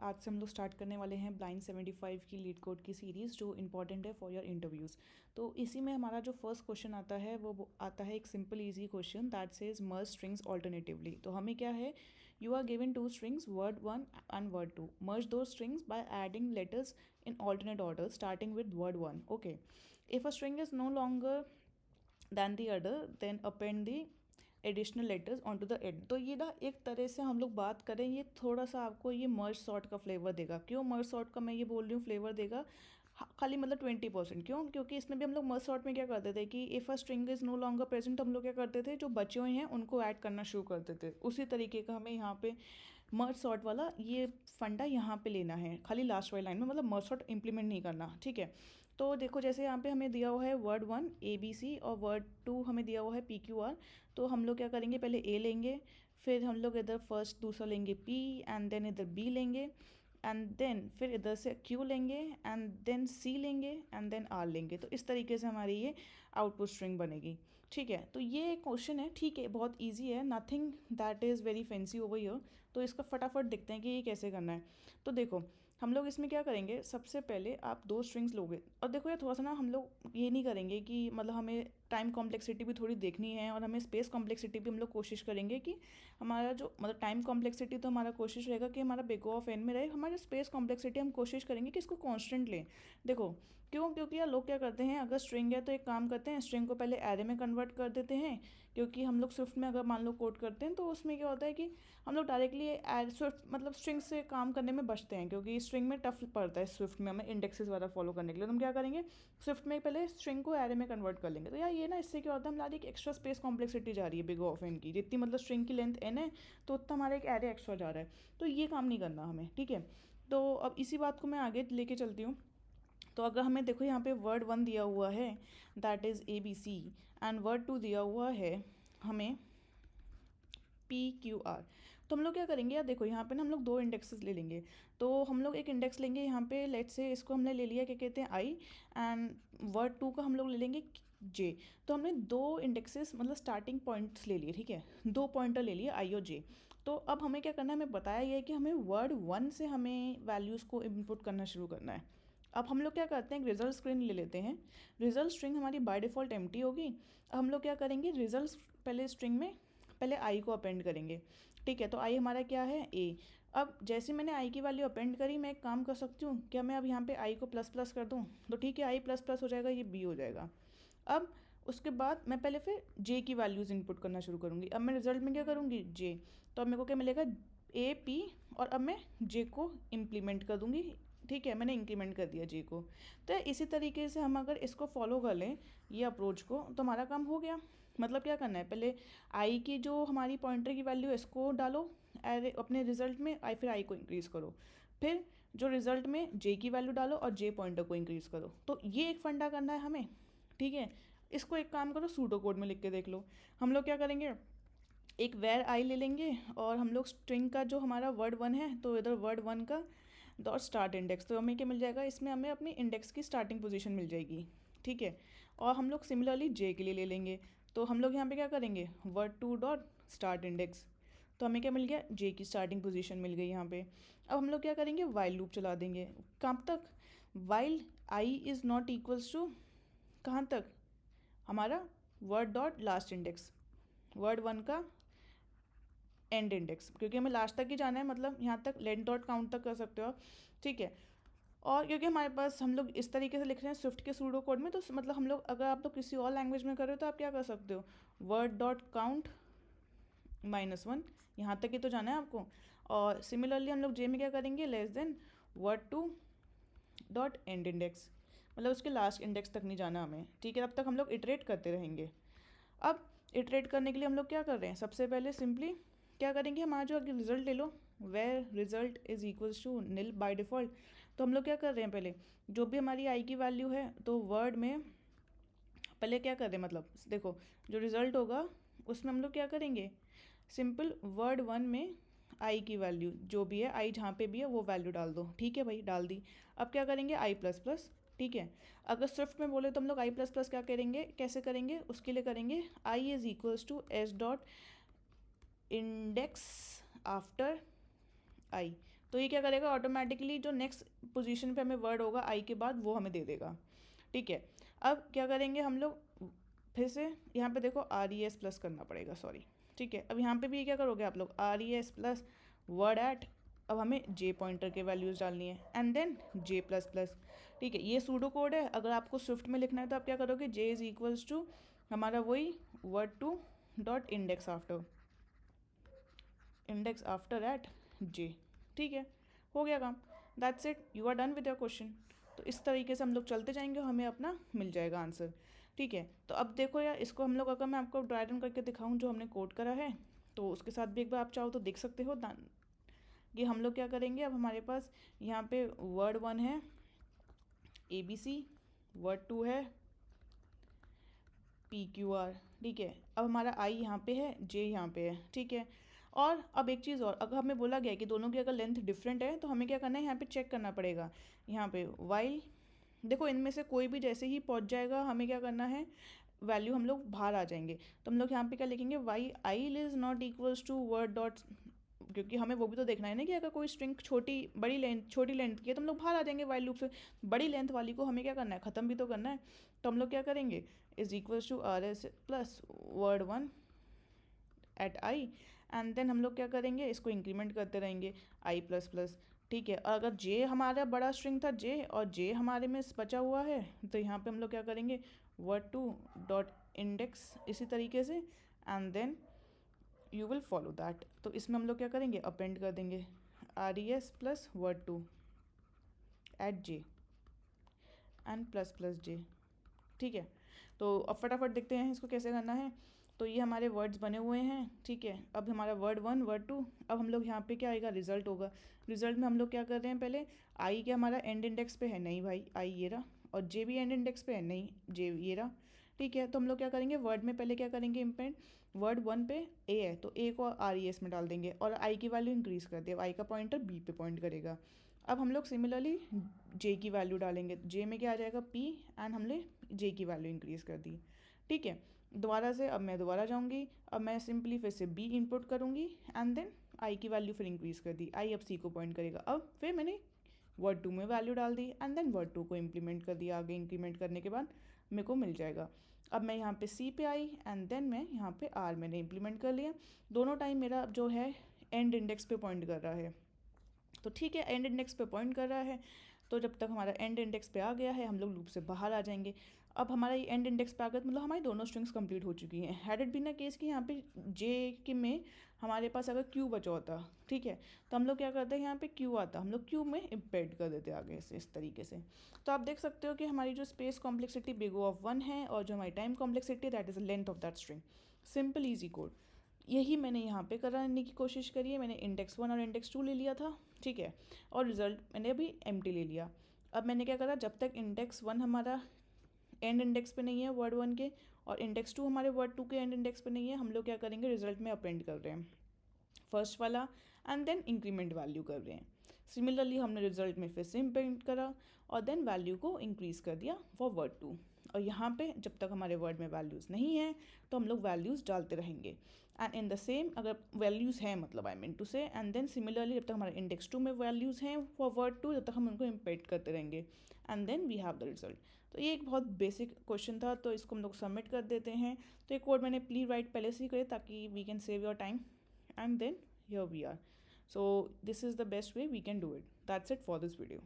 आज से हम लोग स्टार्ट करने वाले हैं ब्लाइंड 75 की लीड कोड की सीरीज़ जो इंपॉर्टेंट है फॉर योर इंटरव्यूज़। तो इसी में हमारा जो फर्स्ट क्वेश्चन आता है वो आता है एक simple easy question that says merge strings alternatively. तो हमें क्या है, you are given two strings word one and word two, merge दो strings by adding letters in alternate order starting with word one. Okay, if a string is no longer than the other then append the additional letters on to the end. तो ये ना एक तरह से हम लोग बात करें, ये थोड़ा सा आपको ये मर्ज सॉर्ट का फ्लेवर देगा। क्यों मर्ज सॉर्ट का मैं ये बोल रही हूँ फ्लेवर देगा, खाली मतलब 20%। क्यों? क्योंकि इसमें भी हम लोग मर्ज सॉर्ट में क्या करते थे कि if a string is no longer present, हम लोग क्या करते थे, जो बचे हुए हैं उनको ऐड करना शुरू करते थे। उसी तरीके का हमें यहाँ पे मर्ज सॉर्ट वाला ये फंडा यहाँ पे लेना है, खाली लास्ट वाली लाइन में, मतलब मर्ज सॉर्ट इंप्लीमेंट नहीं करना। ठीक है, तो देखो जैसे यहाँ पे हमें दिया हुआ है वर्ड वन ABC और वर्ड टू हमें दिया हुआ है PQR। तो हम लोग क्या करेंगे, पहले A लेंगे, फिर हम लोग इधर फर्स्ट दूसरा लेंगे P, एंड देन इधर B लेंगे, एंड देन फिर इधर से Q लेंगे, एंड देन C लेंगे, एंड देन R लेंगे। तो इस तरीके से हमारी ये आउटपुट स्ट्रिंग बनेगी। ठीक है, तो ये क्वेश्चन है, ठीक है, बहुत इजी है, nothing that is very fancy over here. तो इसका फटाफट देखते हैं कि ये कैसे करना है। तो देखो हम लोग इसमें क्या करेंगे, सबसे पहले आप दो स्ट्रिंग्स लोगे, और देखो यार थोड़ा सा ना हम लोग ये नहीं करेंगे कि मतलब हमें टाइम कॉम्प्लेक्सिटी भी थोड़ी देखनी है और हमें स्पेस कॉम्प्लेक्सिटी भी हम लोग कोशिश करेंगे कि हमारा जो मतलब टाइम कॉम्प्लेक्सिटी तो हमारा कोशिश रहेगा कि हमारा बिग ऑफ एन में रहे, हमारे स्पेस कॉम्प्लेक्सिटी हम कोशिश करेंगे कि इसको कॉन्स्टेंट लें। देखो क्यों, क्योंकि यार लोग क्या करते हैं, अगर स्ट्रिंग है तो एक काम करते हैं, स्ट्रिंग को पहले एरे में कन्वर्ट कर देते हैं। क्योंकि हम लोग स्विफ्ट में अगर मान लो कोड करते हैं तो उसमें क्या होता है कि हम लोग डायरेक्टली स्विफ्ट मतलब स्ट्रिंग से काम करने में बचते हैं, क्योंकि स्ट्रिंग में टफ पड़ता है स्विफ्ट में हमें इंडेक्सेस वगैरह फॉलो करने के लिए। तो हम क्या करेंगे, स्विफ्ट में पहले स्ट्रिंग को एरे में कन्वर्ट कर लेंगे। तो यार ये ना इससे क्या होता है, हमारी एक एक्स्ट्रा स्पेस कॉम्प्लेक्सिटी जा रही है बिग ऑफ एन की, जितनी मतलब स्ट्रिंग की लेंथ एन है तो उतना हमारा एक एरे एक्स्ट्रा जा रहा है। तो ये काम नहीं करना हमें। ठीक है, तो अब इसी बात को मैं आगे लेके चलती हूँ। तो अगर हमें देखो यहाँ पे वर्ड वन दिया हुआ है that is ABC, and word two दिया हुआ है हमें PQR। तो हम लोग क्या करेंगे यार, देखो यहाँ पे ना हम लोग दो इंडेक्सेस ले लेंगे। तो हम लोग एक इंडेक्स लेंगे यहाँ पे, लेट से इसको हमने ले लिया क्या कहते हैं I, एंड वर्ड टू का हम लोग ले लेंगे J। तो हमने दो इंडेक्सेस मतलब स्टार्टिंग पॉइंट्स ले लिए। ठीक है, दो पॉइंटर ले लिए I और J। तो अब हमें क्या करना है, हमें बताया गया है कि हमें वर्ड वन से हमें वैल्यूज़ को इनपुट करना शुरू करना है। अब हम लोग क्या करते हैं, रिजल्ट स्क्रीन ले लेते हैं। रिजल्ट स्ट्रिंग हमारी बाय डिफ़ॉल्ट एम्प्टी होगी। अब हम लोग क्या करेंगे, रिजल्ट पहले स्ट्रिंग में पहले I को अपेंड करेंगे। ठीक है, तो I हमारा क्या है A। अब जैसे मैंने I की वैल्यू अपेंड करी, मैं एक काम कर सकती हूँ, क्या मैं अब यहाँ पे I को प्लस प्लस कर दूँ, तो ठीक है I प्लस प्लस हो जाएगा, ये B हो जाएगा। अब उसके बाद मैं पहले फिर J की वैल्यूज़ इनपुट करना शुरू करूँगी। अब मैं रिजल्ट में क्या करूँगी, J। तो अब मेरे को क्या मिलेगा, AP, और अब मैं J को इम्प्लीमेंट कर दूँगी। ठीक है, मैंने इंक्रीमेंट कर दिया J को। तो इसी तरीके से हम अगर इसको फॉलो कर लें ये अप्रोच को, तो हमारा काम हो गया। मतलब क्या करना है, पहले I की जो हमारी पॉइंटर की वैल्यू है इसको डालो अपने रिजल्ट में, फिर I को इंक्रीज़ करो, फिर जो रिजल्ट में J की वैल्यू डालो और J पॉइंटर को इंक्रीज़ करो। तो ये एक फंडा करना है हमें। ठीक है, इसको एक काम करो, सूडो कोड में लिख के देख लो। हम लोग क्या करेंगे, एक वेर आई ले लेंगे, और हम लोग स्ट्रिंग का जो हमारा वर्ड वन है तो इधर वर्ड वन का डॉट स्टार्ट इंडेक्स, तो हमें क्या मिल जाएगा, इसमें हमें अपनी इंडेक्स की स्टार्टिंग पोजीशन मिल जाएगी। ठीक है, और हम लोग सिमिलरली J के लिए ले लेंगे। तो हम लोग यहाँ पे क्या करेंगे, word two dot start index, तो हमें क्या मिल गया, J की स्टार्टिंग पोजीशन मिल गई यहाँ पे। अब हम लोग क्या करेंगे, वाइल लूप चला देंगे। कब तक, while I is not equals to कहाँ तक, हमारा word dot last index, word one का एंड इंडेक्स, क्योंकि हमें लास्ट तक ही जाना है, मतलब यहाँ तक लेंथ डॉट काउंट तक कर सकते हो आप। ठीक है, और क्योंकि हमारे पास हम लोग इस तरीके से लिख रहे हैं स्विफ्ट के सूडो कोड में, तो मतलब हम लोग अगर आप तो किसी और लैंग्वेज में कर रहे हो तो आप क्या कर सकते हो, वर्ड डॉट काउंट -1, यहाँ तक ही तो जाना है आपको। और सिमिलरली हम लोग J में क्या करेंगे, less than word two dot and index, मतलब उसके लास्ट इंडेक्स तक नहीं जाना हमें। ठीक है, अब तक हम लोग इटरेट करते रहेंगे। अब इटरेट करने के लिए हम लोग क्या कर रहे हैं, सबसे पहले सिंपली क्या करेंगे, हमारा जो अगर रिजल्ट ले लो, where result is equals to nil by default. तो हम लोग क्या कर रहे हैं, पहले जो भी हमारी I की वैल्यू है तो वर्ड में पहले क्या कर रहे हैं, मतलब देखो जो रिज़ल्ट होगा उसमें हम लोग क्या करेंगे, सिंपल वर्ड वन में I की वैल्यू जो भी है, I जहाँ पे भी है वो वैल्यू डाल दो। ठीक है भाई, डाल दी। अब क्या करेंगे, I प्लस प्लस। ठीक है, अगर स्विफ्ट में बोले तो हम लोग I प्लस प्लस क्या करेंगे, कैसे करेंगे, उसके लिए करेंगे I is equals to S dot index after I। तो ये क्या करेगा, ऑटोमेटिकली जो नेक्स्ट पोजीशन पे हमें वर्ड होगा आई के बाद वो हमें दे देगा। ठीक है, अब क्या करेंगे हम लोग, फिर से यहाँ पे देखो आर ई एस प्लस करना पड़ेगा, सॉरी। ठीक है, अब यहाँ पे भी क्या करोगे आप लोग, R E S plus word at, अब हमें जे पॉइंटर के वैल्यूज़ डालनी है and then J plus plus. ठीक है, ये सूडो कोड है। अगर आपको स्विफ्ट में लिखना है तो आप क्या करोगे, जे इज़ इक्वल्स टू हमारा वही word two dot index after at J. ठीक है, हो गया काम, that's it, you are done with your question. तो इस तरीके से हम लोग चलते जाएंगे और हमें अपना मिल जाएगा आंसर। ठीक है, तो अब देखो यार, इसको हम लोग, अगर मैं आपको ड्राई रन करके दिखाऊं जो हमने कोड करा है, तो उसके साथ भी एक बार आप चाहो तो देख सकते हो। कि हम लोग क्या करेंगे, अब हमारे पास यहाँ पे वर्ड 1 है ए बी सी, वर्ड 2 है पी क्यू आर। ठीक है, अब हमारा आई यहाँ पे है, जे यहाँ पे है। ठीक है, और अब एक चीज़ और, अगर हमें बोला गया है कि दोनों की अगर लेंथ डिफरेंट है तो हमें क्या करना है, यहाँ पे चेक करना पड़ेगा। यहाँ पे वाइल, देखो इनमें से कोई भी जैसे ही पहुँच जाएगा, हमें क्या करना है, वैल्यू हम लोग बाहर आ जाएंगे। तो हम लोग यहाँ पे क्या लिखेंगे, while I is not equals to word dot, क्योंकि हमें वो भी तो देखना है ना कि अगर कोई स्ट्रिंग छोटी लेंथ की है तो हम लोग बाहर आ जाएंगे वाइल लूप से। बड़ी लेंथ वाली को हमें क्या करना है, ख़त्म भी तो करना है। तो हम लोग क्या करेंगे, is equals to R S plus word 1 at I, and then हम लोग क्या करेंगे, इसको इंक्रीमेंट करते रहेंगे आई प्लस प्लस। ठीक है, अगर जे हमारा बड़ा स्ट्रिंग था जे, और जे हमारे में बचा हुआ है, तो यहाँ पे हम लोग क्या करेंगे, वर्ड टू डॉट इंडेक्स इसी तरीके से, and then you will follow that. तो इसमें हम लोग क्या करेंगे, अपेंड कर देंगे R E S plus word two at J and plus plus J. ठीक है, तो अब फटाफट देखते हैं इसको कैसे करना है। तो ये हमारे वर्ड्स बने हुए हैं। ठीक है, अब हमारा वर्ड 1 वर्ड 2, अब हम लोग यहाँ पे क्या आएगा, रिजल्ट होगा। रिजल्ट में हम लोग क्या कर रहे हैं, पहले आई क्या हमारा एंड इंडेक्स पे है, नहीं भाई आई ये रहा, और जे भी एंड इंडेक्स पे है, नहीं जे ये रहा। ठीक है, तो हम लोग क्या करेंगे, वर्ड में पहले क्या करेंगे, इम्पेंड वर्ड 1 पे ए है तो ए को आर ई एस में डाल देंगे, और आई की वैल्यू इंक्रीज़ कर दे, आई का पॉइंटर बी पे पॉइंट करेगा। अब हम लोग सिमिलरली जे की वैल्यू डालेंगे, जे में क्या आ जाएगा पी, एंड हमने जे की वैल्यू इंक्रीज़ कर दी। ठीक है, दोबारा से अब मैं दोबारा जाऊंगी, अब मैं सिंपली फिर से बी इनपुट करूंगी, एंड देन आई की वैल्यू फिर इंक्रीज़ कर दी, आई अब सी को पॉइंट करेगा। अब फिर मैंने वर्ड 2 में वैल्यू डाल दी, एंड देन वर्ड 2 को इम्प्लीमेंट कर दिया, आगे इंक्रीमेंट करने के बाद मेरे को मिल जाएगा। अब मैं यहाँ पे सी पे आई, एंड देन मैं यहाँ पे आर मैंने इम्प्लीमेंट कर लिया। दोनों टाइम मेरा जो है एंड इंडेक्स पे पॉइंट कर रहा है। तो ठीक है, एंड इंडेक्स पे पॉइंट कर रहा है, तो जब तक हमारा एंड इंडेक्स पे आ गया है हम लोग लूप से बाहर आ जाएंगे। अब हमारा ये एंड इंडेक्स पे आ गया, मतलब हमारी दोनों स्ट्रिंग्स कंप्लीट हो चुकी हैं। Had it been a case कि यहाँ पे जे के में हमारे पास अगर क्यू बचा होता, ठीक है, तो हम लोग क्या करते हैं, यहाँ पे क्यू आता, हम लोग क्यू में इम्पेड कर देते आगे से इस तरीके से। तो आप देख सकते हो कि हमारी जो स्पेस कॉम्प्लेक्सिटी बिग ऑफ 1 है, और जो हमारी time complexity that is length of that string. Simple easy code, यही मैंने यहाँ पे कराने की कोशिश करी है। मैंने इंडेक्स 1 और इंडेक्स 2 ले लिया था। ठीक है, और रिजल्ट मैंने अभी एम्प्टी ले लिया। अब मैंने क्या करा, जब तक इंडेक्स 1 हमारा एंड इंडेक्स पे नहीं है वर्ड 1 के, और इंडेक्स 2 हमारे वर्ड 2 के एंड इंडेक्स पे नहीं है, हम लोग क्या करेंगे, रिजल्ट में अपेंड कर रहे हैं फर्स्ट वाला, एंड देन इंक्रीमेंट वैल्यू कर रहे हैं। सिमिलरली हमने रिजल्ट में फिर से इम्पेंट करा, और देन वैल्यू को इंक्रीज़ कर दिया फॉर वर्ड 2। और यहाँ पे जब तक हमारे वर्ड में वैल्यूज़ नहीं है तो हम लोग वैल्यूज़ डालते रहेंगे, एंड इन द सेम अगर वैल्यूज़ हैं, मतलब आई मीन टू से, एंड देन सिमिलरली जब तक हमारे इंडेक्स 2 में वैल्यूज़ हैं फॉर वर्ड 2, जब तक हम उनको इम्पेंट करते रहेंगे, and then we have the result. तो ये एक बहुत बेसिक क्वेश्चन था, तो इसको हम लोग सबमिट कर देते हैं। तो ये कोड मैंने प्लीज राइट पहले से ही करे ताकि we can save your time, and then here we are. So this is the best way we can do it. That's it for this video.